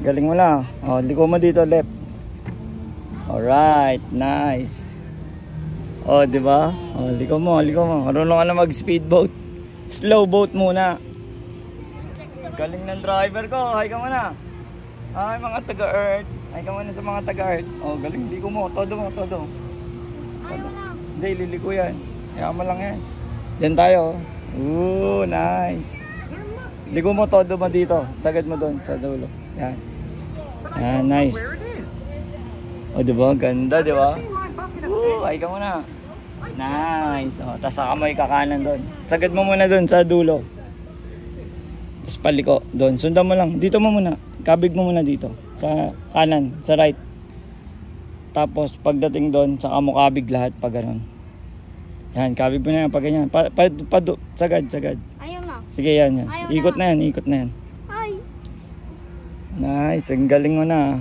Galing mo na. Oh, liko mo dito, left. Alright, nice. Oh, di ba? Oh, liko mo, liko mo. Marunong ka na mag-speedboat. Slow boat muna. Galing ng driver ko. Hi ka muna. Hi mga taga-earth. Hi ka muna sa mga taga-earth. Oh, galing. Liko mo. Todo mo, todo. Hindi, liliko yan. Kaya mo lang yan. Yan tayo. Ooh, nice. Liko mo, todo mo dito. Sagad mo doon sa dulo. Yan. Yan, nice. Oh, diba? Ganda, diba? Ooh, hi ka muna. Nice. Oh, tapos saka mo ikakanan doon. Sagad mo muna doon sa dulo. Tapos paliko doon. Sundan mo lang. Dito mo muna. Kabig mo muna dito. Sa kanan, sa right. Tapos pagdating doon, saka mo kabig lahat pag gano'n. Yan, kabig mo na yan pag ganyan. Sagad, sagad. Ayaw na. Sige, yan, yan. Ayaw Ikot na. na yan, ikot na yan. Hi. Nice, ang galing mo na.